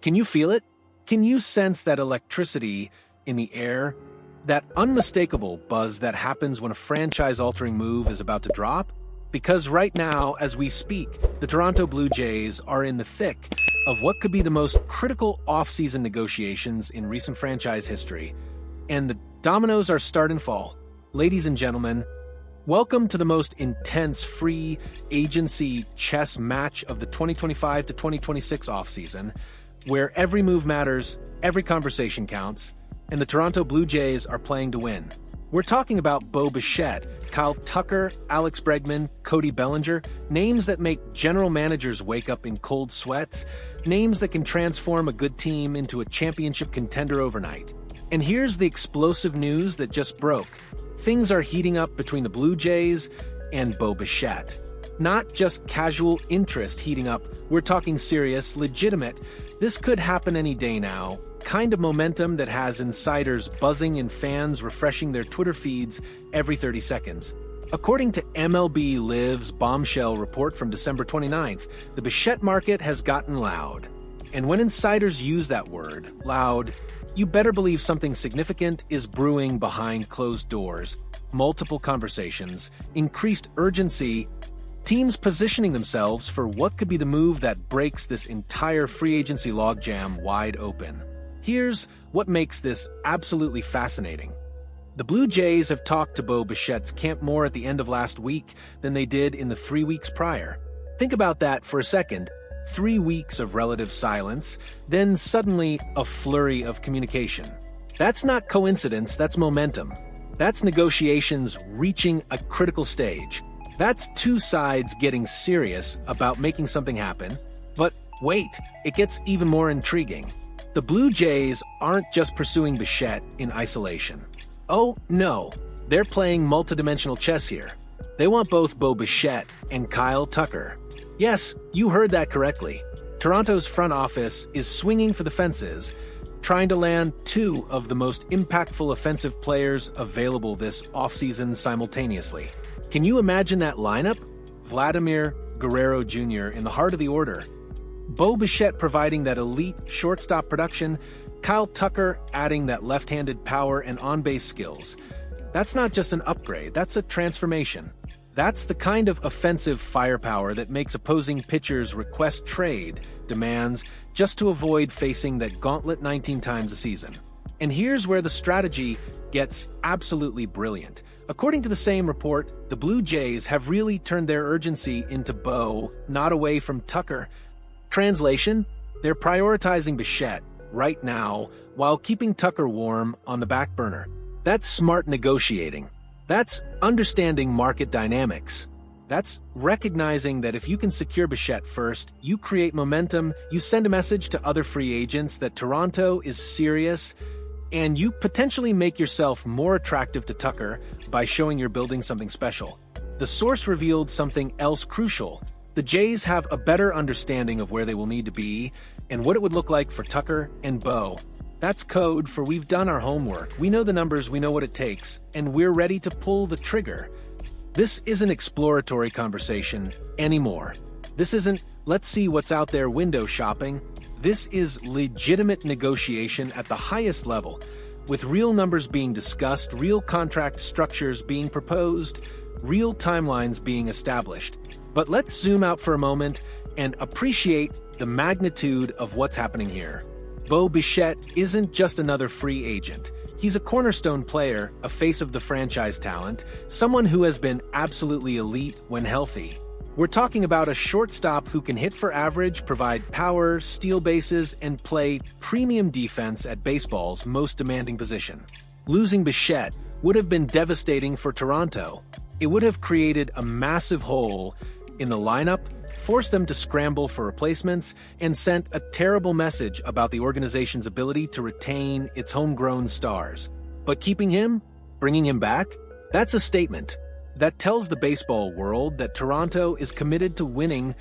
Can you feel it? Can you sense that electricity in the air? That unmistakable buzz that happens when a franchise-altering move is about to drop? Because right now, as we speak, the Toronto Blue Jays are in the thick of what could be the most critical offseason negotiations in recent franchise history. And the dominoes are starting to fall. Ladies and gentlemen, welcome to the most intense free agency chess match of the 2025 to 2026 offseason, where every move matters, every conversation counts, and the Toronto Blue Jays are playing to win. We're talking about Bichette, Kyle Tucker, Alex Bregman, Cody Bellinger, names that make general managers wake up in cold sweats, names that can transform a good team into a championship contender overnight. And here's the explosive news that just broke. Things are heating up between the Blue Jays and Bichette. Not just casual interest heating up, we're talking serious, legitimate, this could happen any day now, kind of momentum that has insiders buzzing and fans refreshing their Twitter feeds every 30 seconds. According to MLB Live's bombshell report from December 29th, the Bichette market has gotten loud. And when insiders use that word, loud, you better believe something significant is brewing behind closed doors. Multiple conversations, increased urgency, teams positioning themselves for what could be the move that breaks this entire free agency logjam wide open. Here's what makes this absolutely fascinating. The Blue Jays have talked to Bichette's camp more at the end of last week than they did in the 3 weeks prior. Think about that for a second. 3 weeks of relative silence, then suddenly a flurry of communication. That's not coincidence, that's momentum. That's negotiations reaching a critical stage. That's two sides getting serious about making something happen. But wait, it gets even more intriguing. The Blue Jays aren't just pursuing Bichette in isolation. Oh, no, they're playing multidimensional chess here. They want both Bichette and Kyle Tucker. Yes, you heard that correctly. Toronto's front office is swinging for the fences, trying to land two of the most impactful offensive players available this offseason simultaneously. Can you imagine that lineup? Vladimir Guerrero Jr. in the heart of the order, Bichette providing that elite shortstop production, Kyle Tucker adding that left-handed power and on-base skills. That's not just an upgrade, that's a transformation. That's the kind of offensive firepower that makes opposing pitchers request trade demands just to avoid facing that gauntlet 19 times a season. And here's where the strategy gets absolutely brilliant. According to the same report, the Blue Jays have really turned their urgency into Bo, not away from Tucker. Translation, they're prioritizing Bichette right now while keeping Tucker warm on the back burner. That's smart negotiating. That's understanding market dynamics. That's recognizing that if you can secure Bichette first, you create momentum, you send a message to other free agents that Toronto is serious, and you potentially make yourself more attractive to Tucker by showing you're building something special. The source revealed something else crucial. The Jays have a better understanding of where they will need to be and what it would look like for Tucker and Bo. That's code for we've done our homework, we know the numbers, we know what it takes, and we're ready to pull the trigger. This isn't exploratory conversation anymore. This isn't, let's see what's out there window shopping. This is legitimate negotiation at the highest level, with real numbers being discussed, real contract structures being proposed, real timelines being established. But let's zoom out for a moment and appreciate the magnitude of what's happening here. Bichette isn't just another free agent. He's a cornerstone player, a face of the franchise talent, someone who has been absolutely elite when healthy. We're talking about a shortstop who can hit for average, provide power, steal bases, and play premium defense at baseball's most demanding position. Losing Bichette would have been devastating for Toronto. It would have created a massive hole in the lineup, forced them to scramble for replacements, and sent a terrible message about the organization's ability to retain its homegrown stars. But keeping him, bringing him back, that's a statement. That tells the baseball world that Toronto is committed to winning,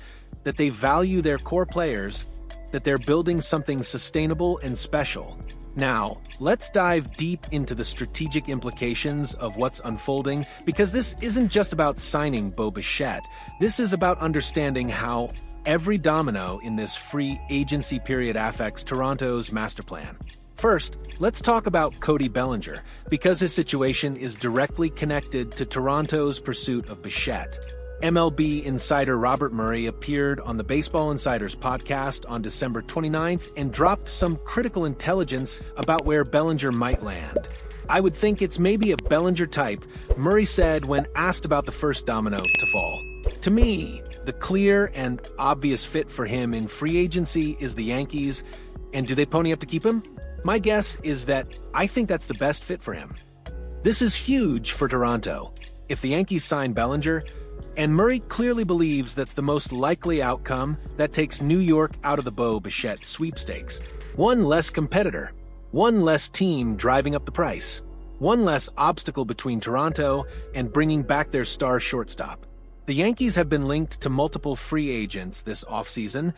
that they value their core players, that they're building something sustainable and special. Now, let's dive deep into the strategic implications of what's unfolding, because this isn't just about signing Bichette. This is about understanding how every domino in this free agency period affects Toronto's master plan. First, let's talk about Cody Bellinger, because his situation is directly connected to Toronto's pursuit of Bichette. MLB insider Robert Murray appeared on the Baseball Insider's podcast on December 29th and dropped some critical intelligence about where Bellinger might land. "I would think it's maybe a Bellinger type," Murray said when asked about the first domino to fall. "To me, the clear and obvious fit for him in free agency is the Yankees, and do they pony up to keep him? My guess is that I think that's the best fit for him." This is huge for Toronto. If the Yankees sign Bellinger, and Murray clearly believes that's the most likely outcome, that takes New York out of the Bo Bichette sweepstakes. One less competitor, one less team driving up the price, one less obstacle between Toronto and bringing back their star shortstop. The Yankees have been linked to multiple free agents this offseason,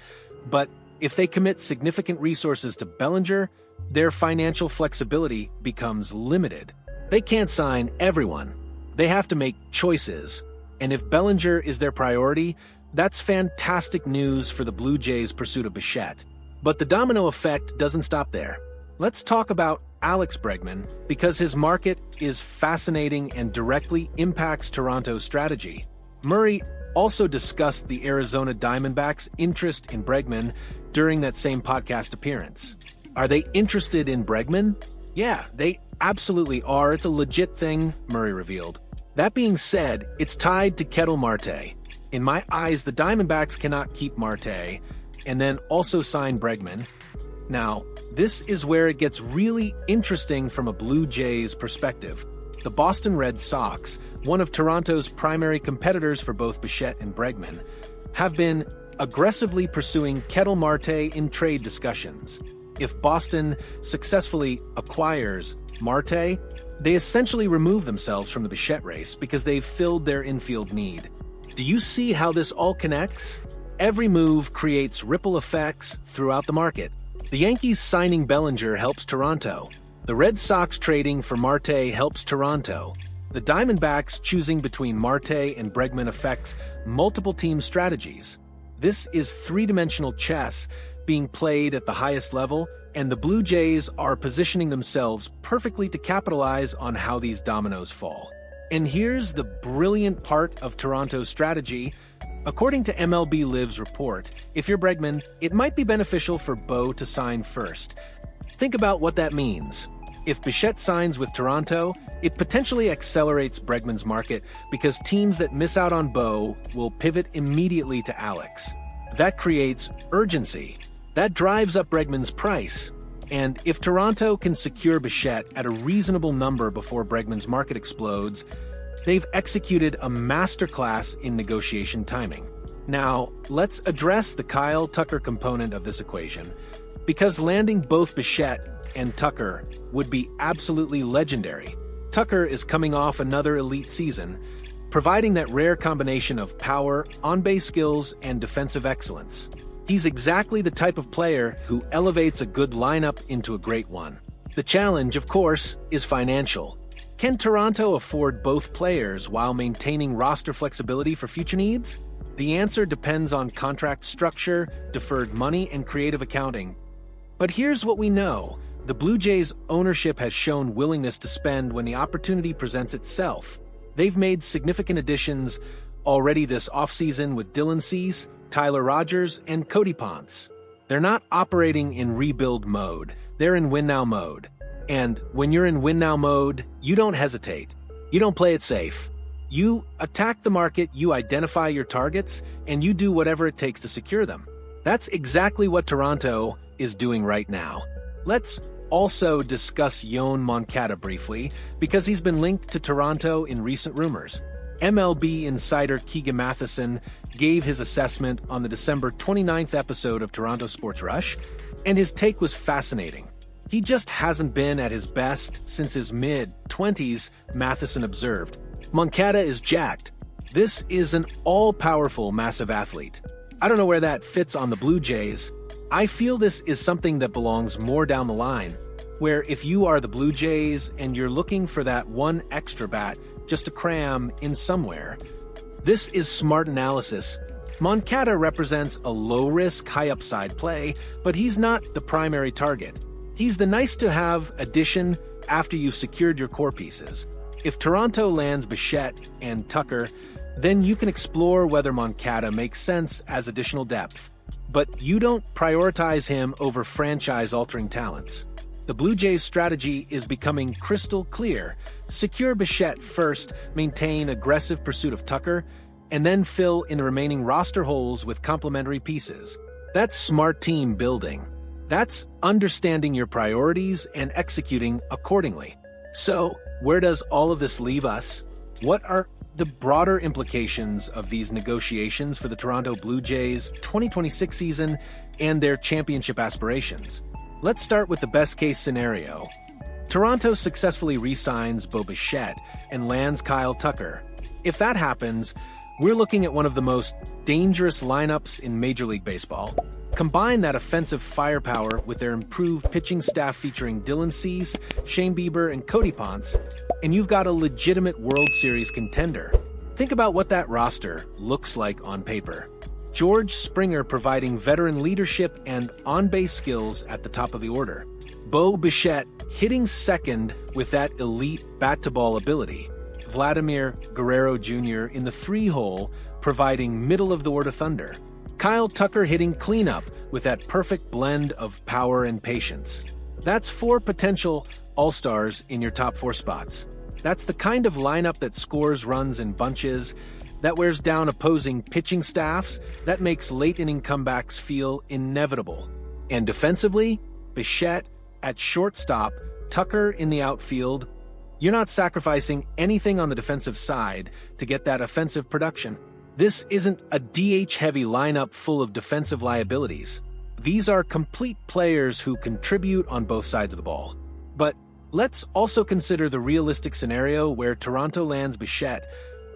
but if they commit significant resources to Bellinger, their financial flexibility becomes limited. They can't sign everyone. They have to make choices. And if Bellinger is their priority, that's fantastic news for the Blue Jays' pursuit of Bichette. But the domino effect doesn't stop there. Let's talk about Alex Bregman, because his market is fascinating and directly impacts Toronto's strategy. Murray also discussed the Arizona Diamondbacks' interest in Bregman during that same podcast appearance. Are they interested in Bregman? Yeah, they absolutely are. It's a legit thing, Murray revealed. That being said, it's tied to Ketel Marte. In my eyes, the Diamondbacks cannot keep Marte and then also sign Bregman. Now, this is where it gets really interesting from a Blue Jays perspective. The Boston Red Sox, one of Toronto's primary competitors for both Bichette and Bregman, have been aggressively pursuing Ketel Marte in trade discussions. If Boston successfully acquires Marte, they essentially remove themselves from the Bichette race because they've filled their infield need. Do you see how this all connects? Every move creates ripple effects throughout the market. The Yankees signing Bellinger helps Toronto. The Red Sox trading for Marte helps Toronto. The Diamondbacks choosing between Marte and Bregman affects multiple team strategies. This is three-dimensional chess being played at the highest level, and the Blue Jays are positioning themselves perfectly to capitalize on how these dominoes fall. And here's the brilliant part of Toronto's strategy. According to MLB Live's report, if you're Bregman, it might be beneficial for Bo to sign first. Think about what that means. If Bichette signs with Toronto, it potentially accelerates Bregman's market because teams that miss out on Bo will pivot immediately to Alex. That creates urgency. That drives up Bregman's price. And if Toronto can secure Bichette at a reasonable number before Bregman's market explodes, they've executed a masterclass in negotiation timing. Now, let's address the Kyle Tucker component of this equation, because landing both Bichette and Tucker would be absolutely legendary. Tucker is coming off another elite season, providing that rare combination of power, on-base skills, and defensive excellence. He's exactly the type of player who elevates a good lineup into a great one. The challenge, of course, is financial. Can Toronto afford both players while maintaining roster flexibility for future needs? The answer depends on contract structure, deferred money, and creative accounting. But here's what we know. The Blue Jays ownership has shown willingness to spend when the opportunity presents itself. They've made significant additions already this offseason with Dylan Cease, Tyler Rogers, and Cody Ponce. They're not operating in rebuild mode. They're in win-now mode. And when you're in win-now mode, you don't hesitate. You don't play it safe. You attack the market, you identify your targets, and you do whatever it takes to secure them. That's exactly what Toronto is doing right now. Let's also discuss Yoan Moncada briefly, because he's been linked to Toronto in recent rumors. MLB insider Keegan Matheson gave his assessment on the December 29th episode of Toronto Sports Rush, and his take was fascinating. He just hasn't been at his best since his mid-20s, Matheson observed. Moncada is jacked. This is an all-powerful, massive athlete. I don't know where that fits on the Blue Jays. I feel this is something that belongs more down the line, where if you are the Blue Jays and you're looking for that one extra bat just to cram in somewhere, this is smart analysis. Moncada represents a low-risk, high-upside play, but he's not the primary target. He's the nice-to-have addition after you've secured your core pieces. If Toronto lands Bichette and Tucker, then you can explore whether Moncada makes sense as additional depth. But you don't prioritize him over franchise-altering talents. The Blue Jays' strategy is becoming crystal clear. Secure Bichette first, maintain aggressive pursuit of Tucker, and then fill in the remaining roster holes with complementary pieces. That's smart team building. That's understanding your priorities and executing accordingly. So, where does all of this leave us? What are the broader implications of these negotiations for the Toronto Blue Jays' 2026 season and their championship aspirations? Let's start with the best-case scenario. Toronto successfully re-signs Bo Bichette and lands Kyle Tucker. If that happens, we're looking at one of the most dangerous lineups in Major League Baseball. Combine that offensive firepower with their improved pitching staff featuring Dylan Cease, Shane Bieber, and Cody Ponce, and you've got a legitimate World Series contender. Think about what that roster looks like on paper. George Springer providing veteran leadership and on-base skills at the top of the order. Bo Bichette hitting second with that elite bat-to-ball ability. Vladimir Guerrero Jr. in the free hole, providing middle-of-the-order thunder. Kyle Tucker hitting cleanup with that perfect blend of power and patience. That's 4 potential all-stars in your top 4 spots. That's the kind of lineup that scores runs in bunches, that wears down opposing pitching staffs, that makes late-inning comebacks feel inevitable. And defensively, Bichette at shortstop, Tucker in the outfield. You're not sacrificing anything on the defensive side to get that offensive production. This isn't a DH-heavy lineup full of defensive liabilities. These are complete players who contribute on both sides of the ball. But let's also consider the realistic scenario where Toronto lands Bichette,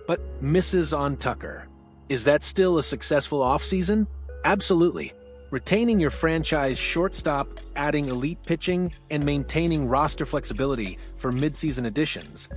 but misses on Tucker. Is that still a successful offseason? Absolutely. Retaining your franchise shortstop, adding elite pitching, and maintaining roster flexibility for midseason additions.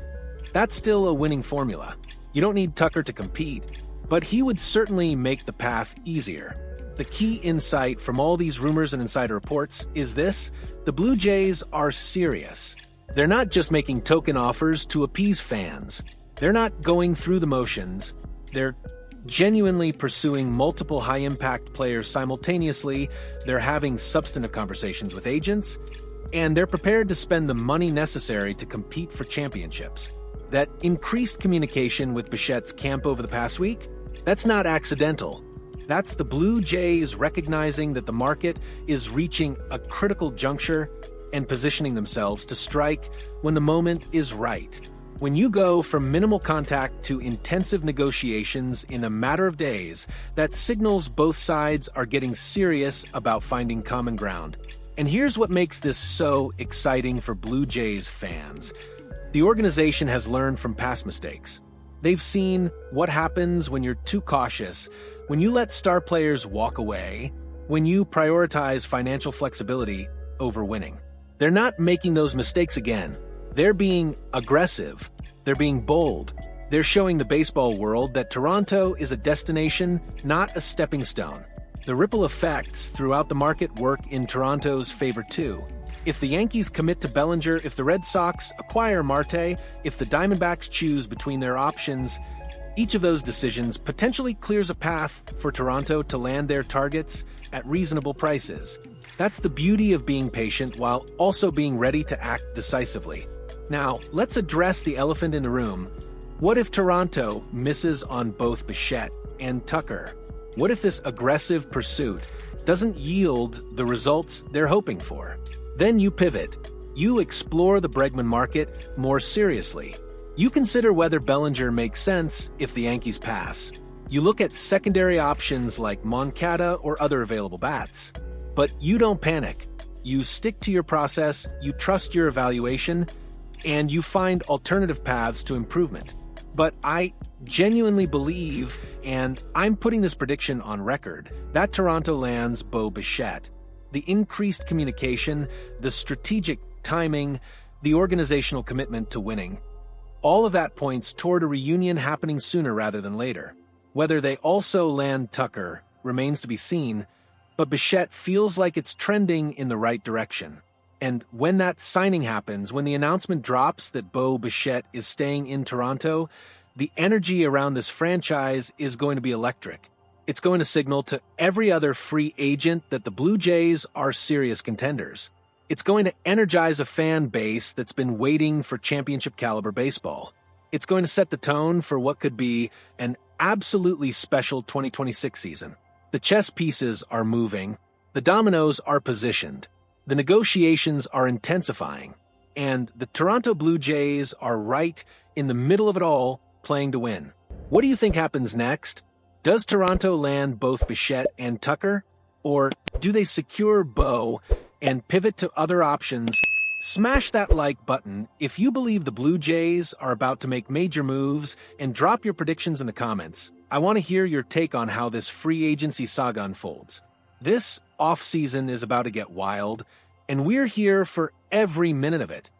That's still a winning formula. You don't need Tucker to compete, but he would certainly make the path easier. The key insight from all these rumors and insider reports is this: the Blue Jays are serious. They're not just making token offers to appease fans. They're not going through the motions. They're genuinely pursuing multiple high-impact players simultaneously. They're having substantive conversations with agents, and they're prepared to spend the money necessary to compete for championships. That increased communication with Bichette's camp over the past week, that's not accidental. That's the Blue Jays recognizing that the market is reaching a critical juncture and positioning themselves to strike when the moment is right. When you go from minimal contact to intensive negotiations in a matter of days, that signals both sides are getting serious about finding common ground. And here's what makes this so exciting for Blue Jays fans. The organization has learned from past mistakes. They've seen what happens when you're too cautious, when you let star players walk away, when you prioritize financial flexibility over winning. They're not making those mistakes again. They're being aggressive. They're being bold. They're showing the baseball world that Toronto is a destination, not a stepping stone. The ripple effects throughout the market work in Toronto's favor too. If the Yankees commit to Bellinger, if the Red Sox acquire Marte, if the Diamondbacks choose between their options, each of those decisions potentially clears a path for Toronto to land their targets at reasonable prices. That's the beauty of being patient while also being ready to act decisively. Now, let's address the elephant in the room. What if Toronto misses on both Bichette and Tucker? What if this aggressive pursuit doesn't yield the results they're hoping for? Then you pivot. You explore the Bregman market more seriously. You consider whether Bellinger makes sense if the Yankees pass. You look at secondary options like Moncada or other available bats. But you don't panic. You stick to your process, you trust your evaluation, and you find alternative paths to improvement. But I genuinely believe, and I'm putting this prediction on record, that Toronto lands Bo Bichette. The increased communication, the strategic timing, the organizational commitment to winning, all of that points toward a reunion happening sooner rather than later. Whether they also land Tucker remains to be seen, but Bichette feels like it's trending in the right direction. And when that signing happens, when the announcement drops that Bichette is staying in Toronto, the energy around this franchise is going to be electric. It's going to signal to every other free agent that the Blue Jays are serious contenders. It's going to energize a fan base that's been waiting for championship-caliber baseball. It's going to set the tone for what could be an absolutely special 2026 season. The chess pieces are moving, the dominoes are positioned, the negotiations are intensifying, and the Toronto Blue Jays are right in the middle of it all, playing to win. What do you think happens next? Does Toronto land both Bichette and Tucker? Or do they secure Bo and pivot to other options? Smash that like button if you believe the Blue Jays are about to make major moves, and drop your predictions in the comments. I want to hear your take on how this free agency saga unfolds. This offseason is about to get wild, and we're here for every minute of it.